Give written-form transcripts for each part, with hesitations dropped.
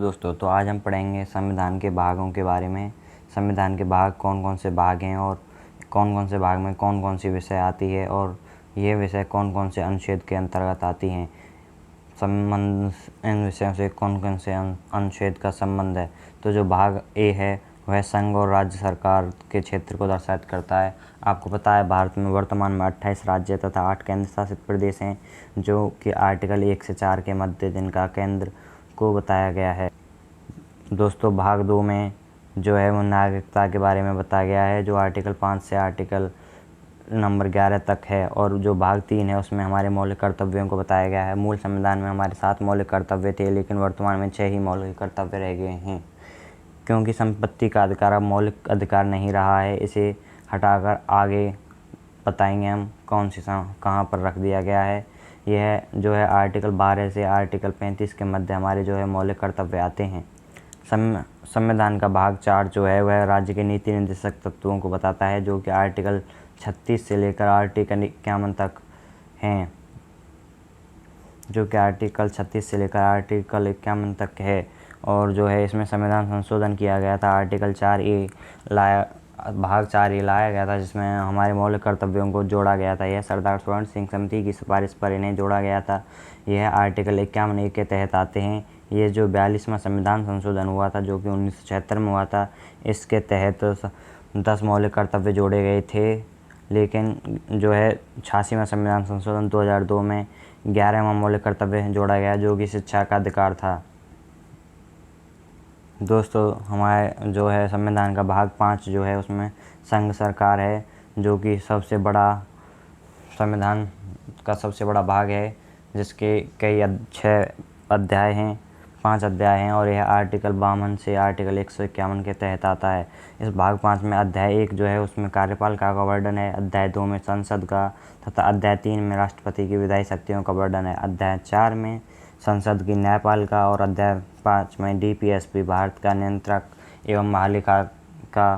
दोस्तों, तो आज हम पढ़ेंगे संविधान के भागों के बारे में। संविधान के भाग कौन कौन से भाग हैं और कौन कौन से भाग में कौन कौन सी विषय आती है और ये विषय कौन कौन से अनुच्छेद के अंतर्गत आती हैं। संबंध इन विषयों से कौन कौन से अनुच्छेद का संबंध है। तो जो भाग ए है वह संघ और राज्य सरकार के क्षेत्र को दर्शात करता है। आपको पता है भारत में वर्तमान में 28 राज्य तथा 8 केंद्र शासित प्रदेश हैं, जो कि आर्टिकल 1 से 4 के मध्य जिनका केंद्र को बताया गया है। दोस्तों, भाग 2 में जो है वो नागरिकता के बारे में बताया गया है, जो आर्टिकल 5 से आर्टिकल नंबर 11 तक है। और जो भाग 3 है उसमें हमारे मौलिक कर्तव्यों को बताया गया है। मूल संविधान में हमारे 7 मौलिक कर्तव्य थे, लेकिन वर्तमान में 6 ही मौलिक कर्तव्य रह गए हैं, क्योंकि संपत्ति का अधिकार अब मौलिक अधिकार नहीं रहा है। इसे हटाकर आगे बताएंगे हम कौन सी कहाँ पर रख दिया गया है। यह जो है आर्टिकल 12 से आर्टिकल 35 के मध्य हमारे जो है मौलिक कर्तव्य आते हैं। संविधान का भाग 4 जो है वह राज्य के नीति निर्देशक तत्वों को बताता है, जो कि आर्टिकल 36 से लेकर आर्टिकल 51 तक हैं, जो कि आर्टिकल 36 से लेकर आर्टिकल 51 तक है। और जो है इसमें संविधान संशोधन किया गया था। आर्टिकल 4A भाग 4A लाया गया था, जिसमें हमारे मौलिक कर्तव्यों को जोड़ा गया था। यह सरदार स्वर्ण सिंह समिति की सिफारिश पर इन्हें जोड़ा गया था। यह आर्टिकल 51A के तहत आते हैं। ये जो 42वां संविधान संशोधन हुआ था, जो कि 1976 में हुआ था, इसके तहत 10 मौलिक कर्तव्य जोड़े गए थे। लेकिन जो है 86वां संविधान संशोधन 2002 में 11वां मौलिक कर्तव्य जोड़ा गया, जो कि शिक्षा का अधिकार था। दोस्तों, हमारे जो है संविधान का भाग 5 जो है उसमें संघ सरकार है, जो कि सबसे बड़ा संविधान का सबसे बड़ा भाग है, जिसके कई 6 अध्याय हैं, 5 अध्याय हैं। और यह आर्टिकल 52 से आर्टिकल 151 के तहत आता है। इस भाग 5 में अध्याय 1 जो है उसमें कार्यपालिका का वर्णन है, अध्याय 2 में संसद का तथा अध्याय 3 में राष्ट्रपति की विधायी शक्तियों का वर्णन है, अध्याय 4 में संसद की न्यायपालिका और अध्याय 5 में DPSP भारत का नियंत्रक एवं महालेखा का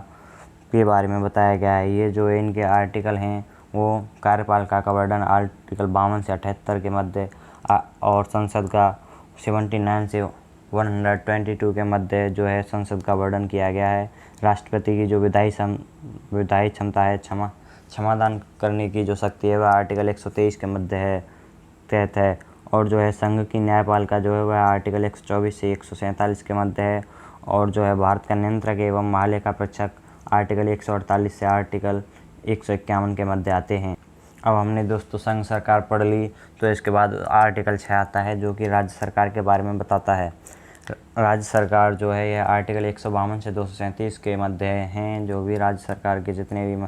के बारे में बताया गया है। ये जो इनके आर्टिकल हैं वो कार्यपालिका का वर्णन आर्टिकल 52 से 78 के मध्य और संसद का 79 से 122 के मध्य जो है संसद का वर्णन किया गया है। राष्ट्रपति की जो विधायी क्षमता है, क्षमादान करने की जो शक्ति है, वह आर्टिकल 123 के मध्य है तहत है। और जो है संघ की न्यायपालिका जो है वह आर्टिकल 124 से 147 के मध्य है। और जो है भारत का नियंत्रक एवं महालेखा परीक्षक आर्टिकल 148 से आर्टिकल 151 के मध्य आते हैं। अब हमने दोस्तों संघ सरकार पढ़ ली, तो इसके बाद आर्टिकल 6 आता है, जो कि राज्य सरकार के बारे में बताता है। राज्य सरकार जो है यह आर्टिकल 152 से 237 के मध्य हैं। जो भी राज्य सरकार के जितने भी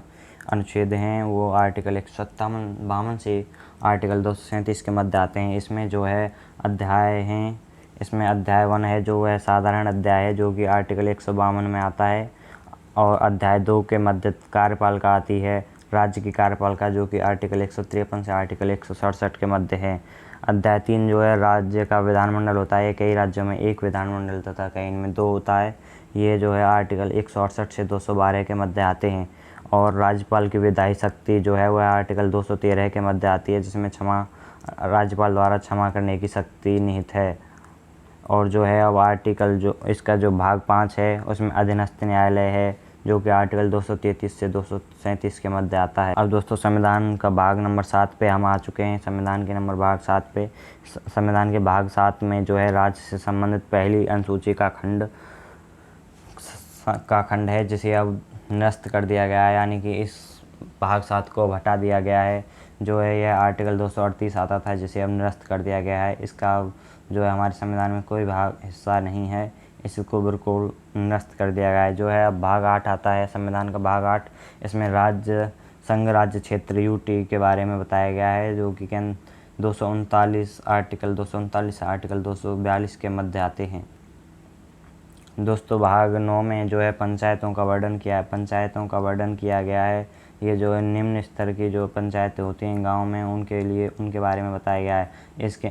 अनुच्छेद हैं वो आर्टिकल 152 से आर्टिकल 237 के मध्य आते हैं। इसमें जो है अध्याय हैं, इसमें अध्याय 1 है जो वह साधारण अध्याय है, जो कि आर्टिकल 152 में आता है। और अध्याय 2 के मध्य कार्यपालिका आती है, राज्य की कार्यपालिका, जो कि आर्टिकल 153 से आर्टिकल 167 के मध्य है। अध्याय 3 जो है राज्य का विधानमंडल होता है। कई राज्यों में 1 विधानमंडल तथा कई इनमें 2 होता है। ये जो है आर्टिकल 168 से 212 के मध्य आते हैं। और राज्यपाल की विधायी शक्ति जो है वह आर्टिकल 213 के मध्य आती है, जिसमें राज्यपाल द्वारा क्षमा करने की शक्ति निहित है। और जो है अब आर्टिकल जो इसका जो भाग 5 है उसमें अधीनस्थ न्यायालय है, जो कि आर्टिकल 233 से 237 के मध्य आता है। अब दोस्तों संविधान का भाग नंबर 7 पे हम आ चुके हैं। संविधान के नंबर भाग 7 पे संविधान के भाग 7 में जो है राज्य से संबंधित पहली अनुसूची का खंड है, जिसे अब निरस्त कर दिया गया है, यानी कि इस भाग 7 को हटा दिया गया है। जो है यह आर्टिकल 238 आता था, जिसे अब निरस्त कर दिया गया है। इसका जो है हमारे संविधान में कोई भाग हिस्सा नहीं है, इसको बिल्कुल निरस्त कर दिया गया है। जो है अब भाग 8 आता है, संविधान का भाग 8। इसमें संघ राज्य क्षेत्र UT के बारे में बताया गया है, जो कि आर्टिकल 239 से आर्टिकल 242 के मध्य आते हैं। दोस्तों भाग 9 में जो है पंचायतों का वर्णन किया गया है। ये जो है निम्न स्तर की जो पंचायतें होती हैं गांव में, उनके लिए उनके बारे में बताया गया है।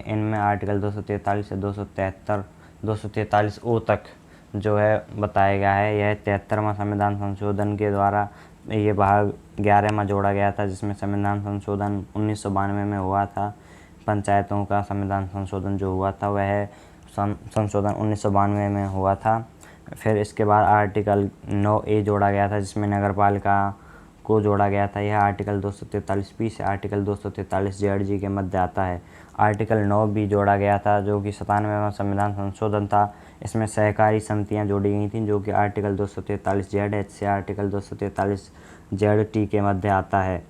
इनमें आर्टिकल 243 से 243 O तक जो है बताया गया है। यह 73वां संविधान संशोधन के द्वारा ये भाग 11 में जोड़ा गया था, जिसमें संविधान संशोधन 1992 में हुआ था। पंचायतों का संविधान संशोधन जो हुआ था वह संशोधन 1992 में हुआ था। फिर इसके बाद आर्टिकल 9A जोड़ा गया था, जिसमें नगरपालिका को जोड़ा गया था। यह आर्टिकल 243B से आर्टिकल 243JG के मध्य आता है। आर्टिकल 9B जोड़ा गया था, जो कि 97वां संविधान संशोधन था। इसमें सहकारी समितियां जोड़ी गई थीं, जो कि आर्टिकल 243ZH से आर्टिकल 243ZT के मध्य आता है।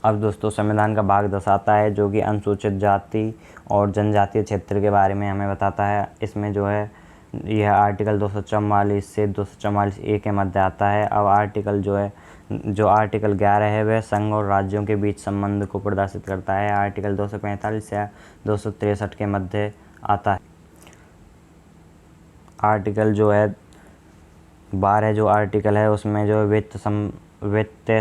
अब दोस्तों संविधान का भाग 10 आता है, जो कि अनुसूचित जाति और जनजातीय क्षेत्र के बारे में हमें बताता है। इसमें जो है यह आर्टिकल 244 से 244A के मध्य आता है। अब आर्टिकल जो आर्टिकल 11 है वह संघ और राज्यों के बीच संबंध को प्रदर्शित करता है। आर्टिकल 245 से 263 के मध्य आता है। आर्टिकल जो है 12 जो आर्टिकल है उसमें जो वित्त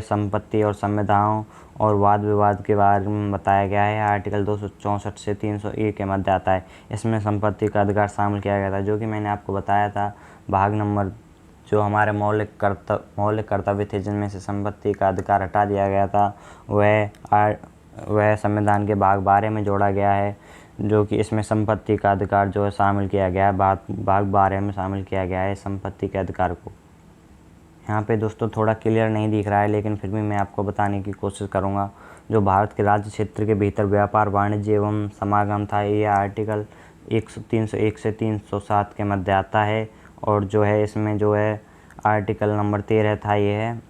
संपत्ति और संविदाओं और वाद विवाद के बारे में बताया गया है। आर्टिकल 264 से 301 के मध्य आता है। इसमें संपत्ति का अधिकार शामिल किया गया था, जो कि मैंने आपको बताया था। भाग नंबर जो हमारे मौलिक कर्तव्य थे, जिनमें से संपत्ति का अधिकार हटा दिया गया था, वह संविधान के भाग 12 में जोड़ा गया है, जो कि इसमें संपत्ति का अधिकार जो है शामिल किया गया है। भाग 12 में शामिल किया गया है संपत्ति के अधिकार को। यहाँ पे दोस्तों थोड़ा क्लियर नहीं दिख रहा है, लेकिन फिर भी मैं आपको बताने की कोशिश करूँगा। जो भारत के राज्य क्षेत्र के भीतर व्यापार, वाणिज्य एवं समागम था, ये आर्टिकल 301 से 307 के मध्य आता है। और जो है इसमें जो है आर्टिकल नंबर 13 था, ये है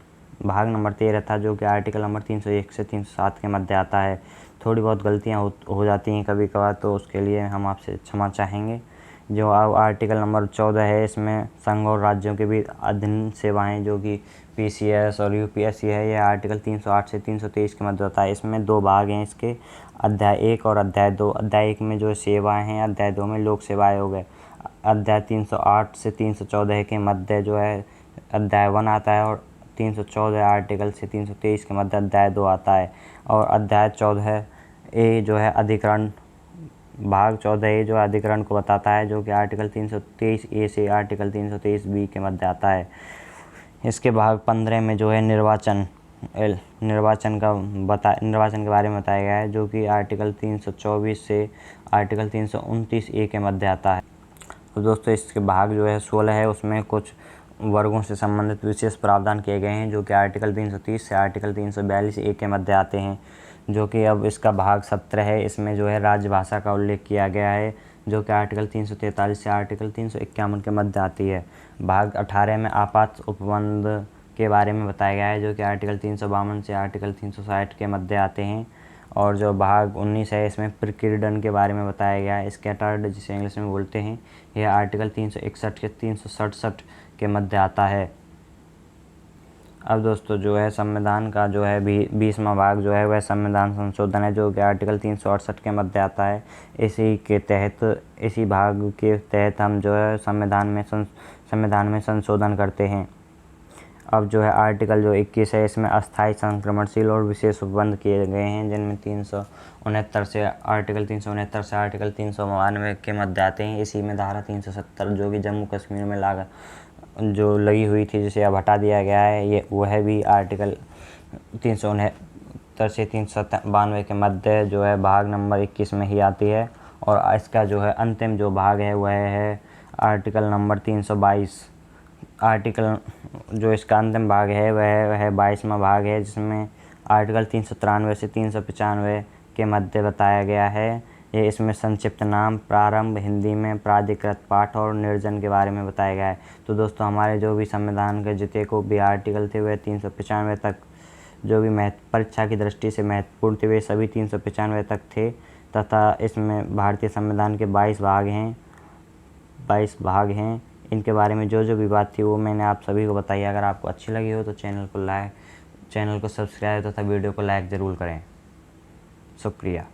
भाग नंबर 13 था, जो कि आर्टिकल नंबर 301 से 307 के मध्य आता है। थोड़ी बहुत गलतियाँ हो जाती हैं कभी कभार, तो उसके लिए हम आपसे क्षमा चाहेंगे। जो अब आर्टिकल नंबर 14 है, इसमें संघ और राज्यों के बीच अधीन सेवाएं, जो कि PCS और UPSC है, यह आर्टिकल 308 से 323 के मध्य होता है। इसमें 2 भाग हैं इसके, अध्याय 1 और अध्याय 2। अध्याय 1 में जो सेवाएं हैं, अध्याय 2 में लोक सेवाएं हो गए। अध्याय 308 से 314 के मध्य जो है अध्याय 1 आता है, और 314 आर्टिकल से 323 के मध्य अध्याय 2 आता है। और अध्याय 14A जो है अधिकरण, भाग 14A जो अधिकरण को बताता है, जो कि आर्टिकल 323A से आर्टिकल 323B के मध्य आता है। इसके भाग 15 में जो है निर्वाचन के बारे में बताया गया है, जो कि आर्टिकल 324 से आर्टिकल 329A के मध्य आता है। तो दोस्तों इसके भाग जो है 16 है, उसमें कुछ वर्गों से संबंधित विशेष प्रावधान किए गए हैं, जो कि आर्टिकल 330 से आर्टिकल 342A के मध्य आते हैं। जो कि अब इसका भाग 17 है, इसमें जो है राजभाषा का उल्लेख किया गया है, जो कि आर्टिकल 343 से आर्टिकल 351 के मध्य आती है। भाग 18 में आपात उपबंध के बारे में बताया गया है, जो कि आर्टिकल 352 से आर्टिकल 360 के मध्य आते हैं। और जो भाग 19 है, इसमें प्रकीर्णन के बारे में बताया गया है, स्कैटर्ड जिसे इंग्लिश में बोलते हैं, यह आर्टिकल 361 से 367 के मध्य आता है। अब दोस्तों जो है संविधान का जो है 20वां भाग जो है वह संविधान संशोधन है, जो कि आर्टिकल 368 के मध्य आता है। इसी भाग के तहत हम जो है संविधान में संशोधन करते हैं। अब जो है आर्टिकल जो 21 है, इसमें अस्थायी, संक्रमणशील और विशेष उपबंध किए गए हैं, जिनमें 369 से आर्टिकल 392 के मध्य आते हैं। इसी में धारा 370 जो कि जम्मू कश्मीर में जो लगी हुई थी, जिसे अब हटा दिया गया है, ये वह भी आर्टिकल 369 से 392 के मध्य जो है भाग नंबर 21 में ही आती है। और इसका जो है अंतिम जो भाग है वह है आर्टिकल नंबर 322। आर्टिकल जो इसका अंतिम भाग है वह है 22वां भाग है, जिसमें आर्टिकल 393 से 395 के मध्य बताया गया है। ये इसमें संक्षिप्त नाम, प्रारंभ, हिंदी में प्राधिकृत पाठ और निर्जन के बारे में बताया गया है। तो दोस्तों हमारे जो भी संविधान के जितने को भी आर्टिकल थे वह 395 तक जो भी परीक्षा की दृष्टि से महत्वपूर्ण थे, वे सभी 395 तक थे। तथा इसमें भारतीय संविधान के 22 भाग हैं। इनके बारे में जो भी बात थी वो मैंने आप सभी को बताई। अगर आपको अच्छी लगी हो तो चैनल को सब्सक्राइब तथा वीडियो को लाइक ज़रूर करें। शुक्रिया।